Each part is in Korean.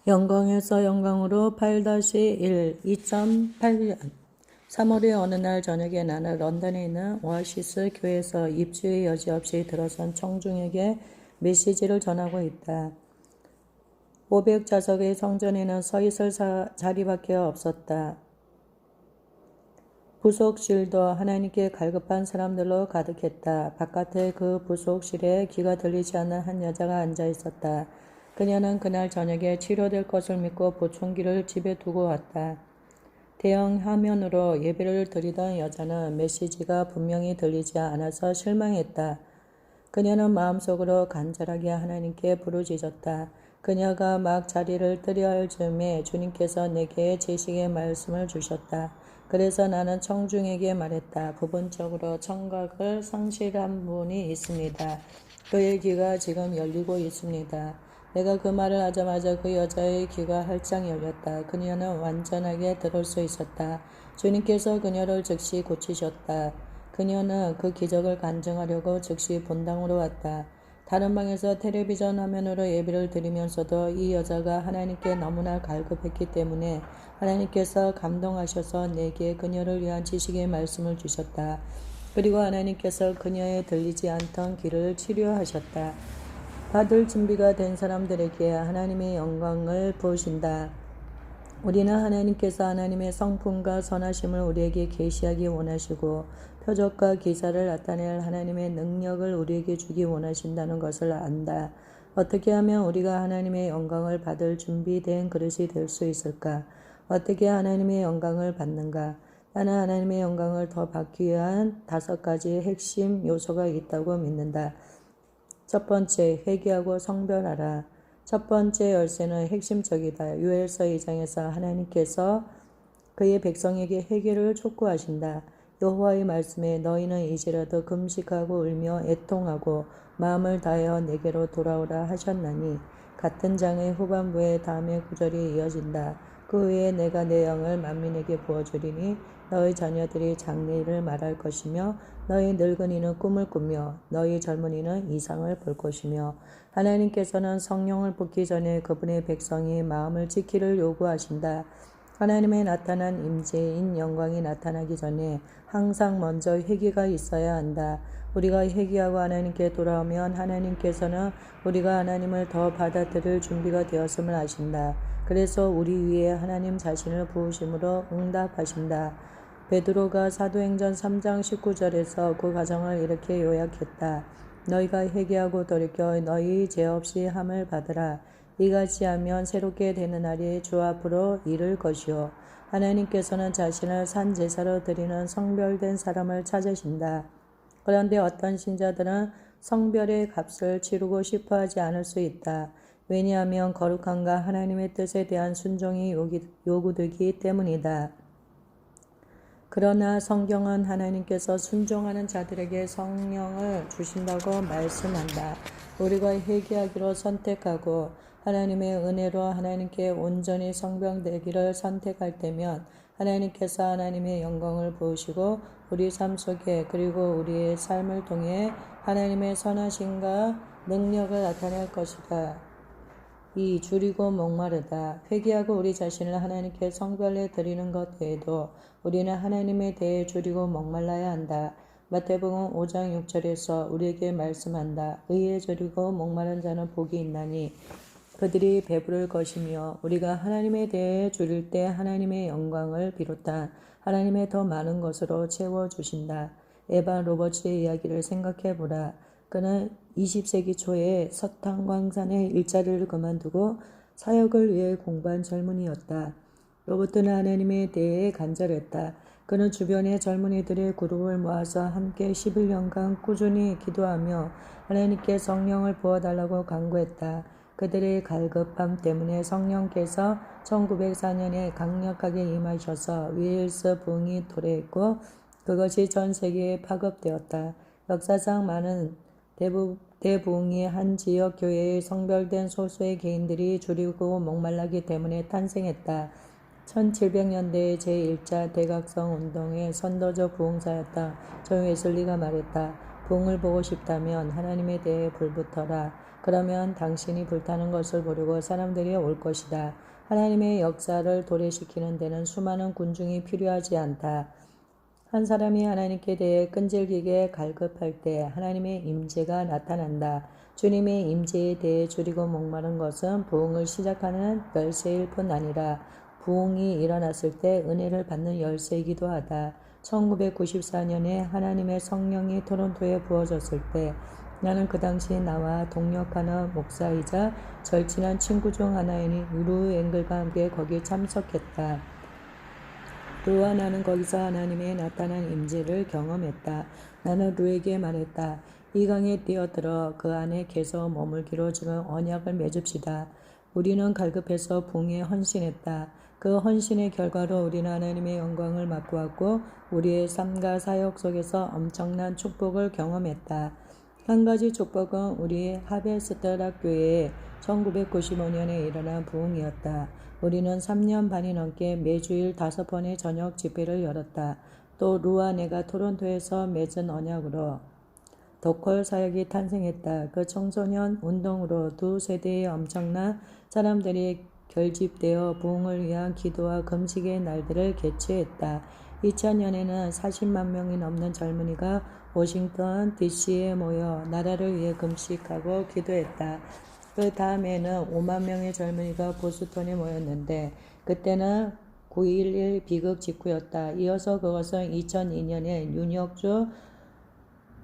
영광에서 영광으로 8-1 2008년 3월의 어느 날 저녁에 나는 런던에 있는 오아시스 교회에서 입주의 여지없이 들어선 청중에게 메시지를 전하고 있다. 500좌석의 성전에는 서 있을 자리밖에 없었다. 부속실도 하나님께 갈급한 사람들로 가득했다. 바깥에 그 부속실에 귀가 들리지 않는 한 여자가 앉아 있었다. 그녀는 그날 저녁에 치료될 것을 믿고 보청기를 집에 두고 왔다. 대형 화면으로 예배를 드리던 여자는 메시지가 분명히 들리지 않아서 실망했다. 그녀는 마음속으로 간절하게 하나님께 부르짖었다. 그녀가 막 자리를 뜨려 할 즈음에 주님께서 내게 제식의 말씀을 주셨다. 그래서 나는 청중에게 말했다. 부분적으로 청각을 상실한 분이 있습니다. 그의 귀가 지금 열리고 있습니다. 내가 그 말을 하자마자 그 여자의 귀가 활짝 열렸다. 그녀는 완전하게 들을 수 있었다. 주님께서 그녀를 즉시 고치셨다. 그녀는 그 기적을 간증하려고 즉시 본당으로 왔다. 다른 방에서 텔레비전 화면으로 예배를 드리면서도 이 여자가 하나님께 너무나 갈급했기 때문에 하나님께서 감동하셔서 내게 그녀를 위한 지식의 말씀을 주셨다. 그리고 하나님께서 그녀의 들리지 않던 귀를 치료하셨다. 받을 준비가 된 사람들에게 하나님의 영광을 부으신다. 우리는 하나님께서 하나님의 성품과 선하심을 우리에게 계시하기 원하시고 표적과 기사를 나타낼 하나님의 능력을 우리에게 주기 원하신다는 것을 안다. 어떻게 하면 우리가 하나님의 영광을 받을 준비된 그릇이 될 수 있을까? 어떻게 하나님의 영광을 받는가? 나는 하나님의 영광을 더 받기 위한 5가지 핵심 요소가 있다고 믿는다. 첫 번째, 회개하고 성별하라. 첫 번째 열쇠는 핵심적이다. 요엘서 2장에서 하나님께서 그의 백성에게 회개를 촉구하신다. 여호와의 말씀에 너희는 이제라도 금식하고 울며 애통하고 마음을 다하여 내게로 돌아오라 하셨나니 같은 장의 후반부에 다음의 구절이 이어진다. 그 후에 내가 내 영을 만민에게 부어주리니 너희 자녀들이 장래일을 말할 것이며 너희 늙은이는 꿈을 꾸며 너희 젊은이는 이상을 볼 것이며 하나님께서는 성령을 붓기 전에 그분의 백성이 마음을 지키를 요구하신다. 하나님의 나타난 임재인 영광이 나타나기 전에 항상 먼저 회개가 있어야 한다. 우리가 회개하고 하나님께 돌아오면 하나님께서는 우리가 하나님을 더 받아들일 준비가 되었음을 아신다. 그래서 우리 위에 하나님 자신을 부으심으로 응답하신다. 베드로가 사도행전 3장 19절에서 그 과정을 이렇게 요약했다. 너희가 회개하고 돌이켜 너희 죄 없이 함을 받으라. 이같이 하면 새롭게 되는 날이 주 앞으로 이를 것이요. 하나님께서는 자신을 산제사로 드리는 성별된 사람을 찾으신다. 그런데 어떤 신자들은 성별의 값을 치르고 싶어 하지 않을 수 있다. 왜냐하면 거룩함과 하나님의 뜻에 대한 순종이 요구되기 때문이다. 그러나 성경은 하나님께서 순종하는 자들에게 성령을 주신다고 말씀한다. 우리가 회개하기로 선택하고 하나님의 은혜로 하나님께 온전히 성병되기를 선택할 때면 하나님께서 하나님의 영광을 부으시고 우리 삶 속에 그리고 우리의 삶을 통해 하나님의 선하심과 능력을 나타낼 것이다. 이 줄이고 목마르다. 회개하고 우리 자신을 하나님께 성별해 드리는 것 외에도 우리는 하나님에 대해 줄이고 목말라야 한다. 마태복음 5장 6절에서 우리에게 말씀한다. 의에 줄이고 목마른 자는 복이 있나니 그들이 배부를 것이며 우리가 하나님에 대해 줄일 때 하나님의 영광을 비롯한 하나님의 더 많은 것으로 채워주신다. 에반 로버츠의 이야기를 생각해보라. 그는 20세기 초에 석탄광산의 일자리를 그만두고 사역을 위해 공부한 젊은이였다. 로버트는 하나님에 대해 간절했다. 그는 주변의 젊은이들의 그룹을 모아서 함께 11년간 꾸준히 기도하며 하나님께 성령을 부어달라고 간구했다. 그들의 갈급함 때문에 성령께서 1904년에 강력하게 임하셔서 웨일스 부흥이 도래했고 그것이 전 세계에 파급되었다. 역사상 많은 대부흥이 한 지역 교회의 성별된 소수의 개인들이 줄이고 목말라기 때문에 탄생했다. 1700년대의 제1차 대각성 운동의 선도적 부흥사였다. 존 웨슬리가 말했다. 부흥을 보고 싶다면 하나님에 대해 불붙어라. 그러면 당신이 불타는 것을 보려고 사람들이 올 것이다. 하나님의 역사를 도래시키는 데는 수많은 군중이 필요하지 않다. 한 사람이 하나님께 대해 끈질기게 갈급할 때 하나님의 임재가 나타난다. 주님의 임재에 대해 줄이고 목마른 것은 부흥을 시작하는 열쇠일 뿐 아니라 부흥이 일어났을 때 은혜를 받는 열쇠이기도 하다. 1994년에 하나님의 성령이 토론토에 부어졌을 때 나는 그 당시 나와 동역하는 목사이자 절친한 친구 중 하나인 루 앵글과 함께 거기에 참석했다. 루와 나는 거기서 하나님의 나타난 임재를 경험했다. 나는 루에게 말했다. 이 강에 뛰어들어 그 안에 계속 머물기로 지금 언약을 맺읍시다. 우리는 갈급해서 부흥에 헌신했다. 그 헌신의 결과로 우리는 하나님의 영광을 맛보았고 우리의 삶과 사역 속에서 엄청난 축복을 경험했다. 한 가지 축복은 우리 하베스터 교회에 1995년에 일어난 부흥이었다. 우리는 3년 반이 넘게 매주일 5번의 저녁 집회를 열었다. 또 루와 내가 토론토에서 맺은 언약으로 덕홀 사역이 탄생했다. 그 청소년 운동으로 두 세대의 엄청난 사람들이 결집되어 부흥을 위한 기도와 금식의 날들을 개최했다. 2000년에는 40만 명이 넘는 젊은이가 워싱턴 DC에 모여 나라를 위해 금식하고 기도했다. 그 다음에는 5만 명의 젊은이가 보스턴에 모였는데 그때는 9.11 비극 직후였다. 이어서 그것은 2002년에 뉴욕주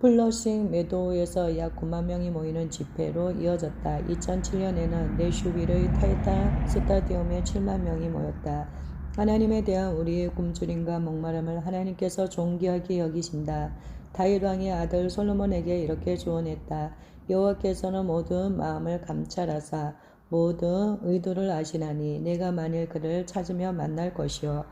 플러싱 메도우에서 약 9만 명이 모이는 집회로 이어졌다. 2007년에는 내슈빌의 타이탄 스타디움에 7만 명이 모였다. 하나님에 대한 우리의 굶주림과 목마름을 하나님께서 존귀하게 여기신다. 다윗 왕의 아들 솔로몬에게 이렇게 조언했다. 여호와께서는 모든 마음을 감찰하사 모든 의도를 아시나니 내가 만일 그를 찾으며 만날 것이요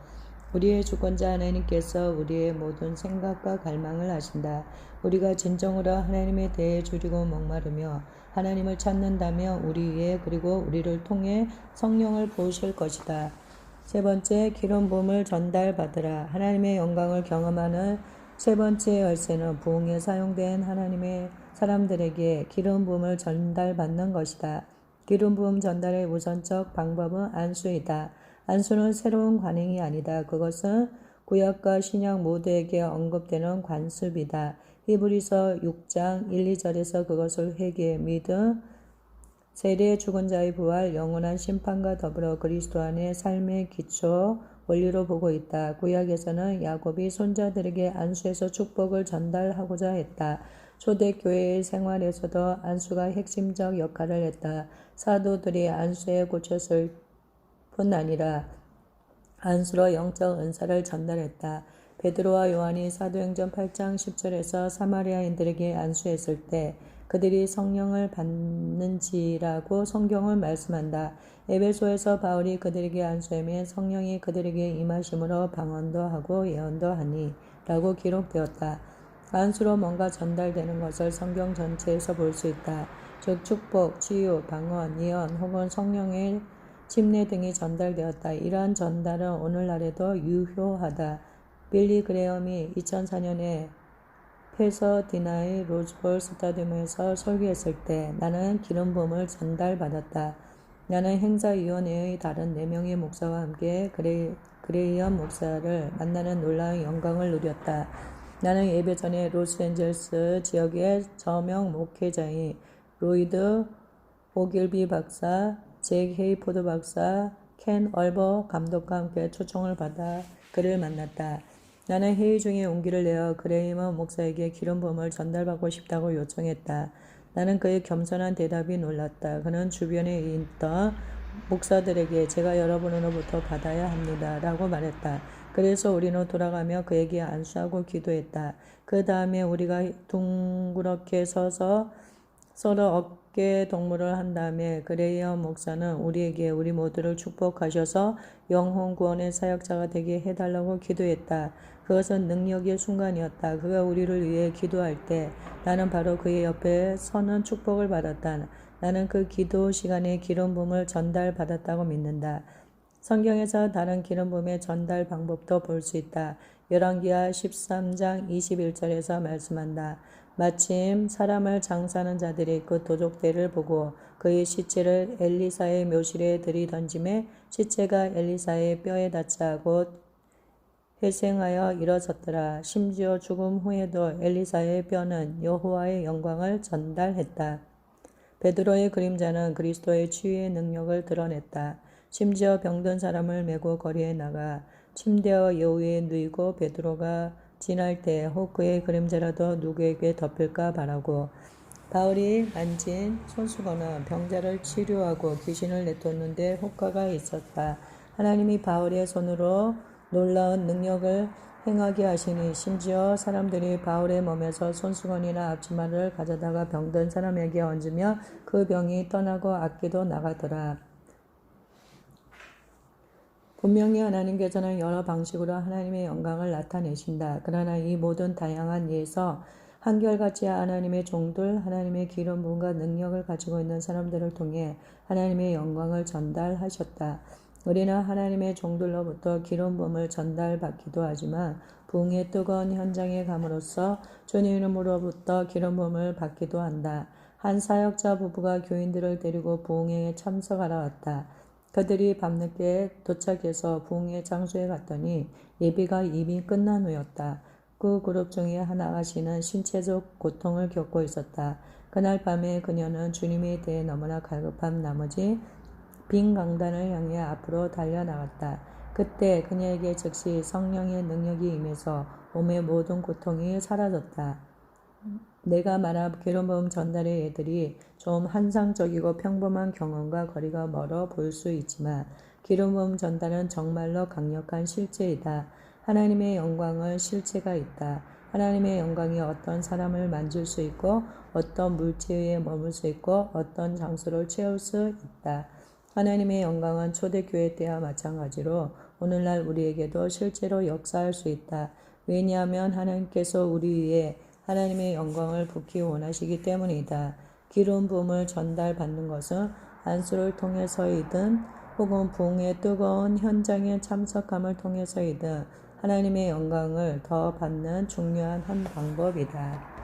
우리의 주권자 하나님께서 우리의 모든 생각과 갈망을 아신다. 우리가 진정으로 하나님에 대해 줄이고 목마르며 하나님을 찾는다면 우리 위에 그리고 우리를 통해 성령을 부으실 것이다. 세 번째, 기름 부음을 전달받으라. 하나님의 영광을 경험하는 세 번째 열쇠는 부흥에 사용된 하나님의 사람들에게 기름 부음을 전달받는 것이다. 기름 부음 전달의 우선적 방법은 안수이다. 안수는 새로운 관행이 아니다. 그것은 구약과 신약 모두에게 언급되는 관습이다. 히브리서 6장 1, 2절에서 그것을 회개, 믿음, 세례, 죽은 자의 부활, 영원한 심판과 더불어 그리스도 안의 삶의 기초, 원리로 보고 있다. 구약에서는 야곱이 손자들에게 안수해서 축복을 전달하고자 했다. 초대교회의 생활에서도 안수가 핵심적 역할을 했다. 사도들이 안수에 고쳤을 뿐 아니라 안수로 영적 은사를 전달했다. 베드로와 요한이 사도행전 8장 10절에서 사마리아인들에게 안수했을 때 그들이 성령을 받는지라고 성경을 말씀한다. 에베소에서 바울이 그들에게 안수하며 성령이 그들에게 임하심으로 방언도 하고 예언도 하니 라고 기록되었다. 안수로 뭔가 전달되는 것을 성경 전체에서 볼 수 있다. 즉 축복, 치유, 방언, 예언 혹은 성령의 침례 등이 전달되었다. 이러한 전달은 오늘날에도 유효하다. 빌리 그레엄이 2004년에 페서디나의 로즈볼 스타디움에서 설교했을 때 나는 기름 부음을 전달받았다. 나는 행사위원회의 다른 4명의 목사와 함께 그레이엄 목사를 만나는 놀라운 영광을 누렸다. 나는 예배 전에 로스앤젤레스 지역의 저명 목회자인 로이드 오길비 박사, 잭 헤이포드 박사, 켄 얼버 감독과 함께 초청을 받아 그를 만났다. 나는 회의 중에 용기를 내어 그레이엄 목사에게 기름 부음을 전달받고 싶다고 요청했다. 나는 그의 겸손한 대답이 놀랐다. 그는 주변에 있던 목사들에게 제가 여러분으로부터 받아야 합니다. 라고 말했다. 그래서 우리는 돌아가며 그에게 안수하고 기도했다. 그 다음에 우리가 둥그렇게 서서 서로 어깨 동무를 한 다음에 그레이엄 목사는 우리에게 우리 모두를 축복하셔서 영혼 구원의 사역자가 되게 해달라고 기도했다. 그것은 능력의 순간이었다. 그가 우리를 위해 기도할 때 나는 바로 그의 옆에 서는 축복을 받았다. 나는 그 기도 시간에 기름 부음을 전달받았다고 믿는다. 성경에서 다른 기름 부음의 전달 방법도 볼 수 있다. 열왕기하 13장 21절에서 말씀한다. 마침 사람을 장사하는 자들이 그 도적대를 보고 그의 시체를 엘리사의 묘실에 들이던짐에 시체가 엘리사의 뼈에 닿자 곧 회생하여 일어섰더라. 심지어 죽음 후에도 엘리사의 뼈는 여호와의 영광을 전달했다. 베드로의 그림자는 그리스도의 치유의 능력을 드러냈다. 심지어 병든 사람을 메고 거리에 나가 침대와 여우에 누이고 베드로가 지날 때 혹 그의 그림자라도 누구에게 덮일까 바라고 바울이 만진 손수건은 병자를 치료하고 귀신을 내쫓는데 효과가 있었다. 하나님이 바울의 손으로 놀라운 능력을 행하게 하시니 심지어 사람들이 바울의 몸에서 손수건이나 앞치마를 가져다가 병든 사람에게 얹으며 그 병이 떠나고 악기도 나가더라. 분명히 하나님께서는 여러 방식으로 하나님의 영광을 나타내신다. 그러나 이 모든 다양한 예에서 한결같이 하나님의 종들, 하나님의 기름 부음과 능력을 가지고 있는 사람들을 통해 하나님의 영광을 전달하셨다. 우리는 하나님의 종들로부터 기름 부음을 전달받기도 하지만 부흥의 뜨거운 현장에 감으로써 주님 이름으로부터 기름 부음을 받기도 한다. 한 사역자 부부가 교인들을 데리고 부흥회에 참석하러 왔다. 그들이 밤늦게 도착해서 부흥회 장소에 갔더니 예배가 이미 끝난 후였다. 그 그룹 중에 한 아가씨는 신체적 고통을 겪고 있었다. 그날 밤에 그녀는 주님에 대해 너무나 갈급한 나머지 빈 강단을 향해 앞으로 달려나갔다. 그때 그녀에게 즉시 성령의 능력이 임해서 몸의 모든 고통이 사라졌다. 내가 말한 기름 부음 전달의 예들이 좀 환상적이고 평범한 경험과 거리가 멀어 보일 수 있지만 기름 부음 전달은 정말로 강력한 실제이다. 하나님의 영광은 실체가 있다. 하나님의 영광이 어떤 사람을 만질 수 있고 어떤 물체 위에 머물 수 있고 어떤 장소를 채울 수 있다. 하나님의 영광은 초대교회 때와 마찬가지로 오늘날 우리에게도 실제로 역사할 수 있다. 왜냐하면 하나님께서 우리 위에 하나님의 영광을 붓기 원하시기 때문이다. 기름 부음을 전달받는 것은 안수를 통해서이든 혹은 부흥의 뜨거운 현장에 참석함을 통해서이든 하나님의 영광을 더 받는 중요한 한 방법이다.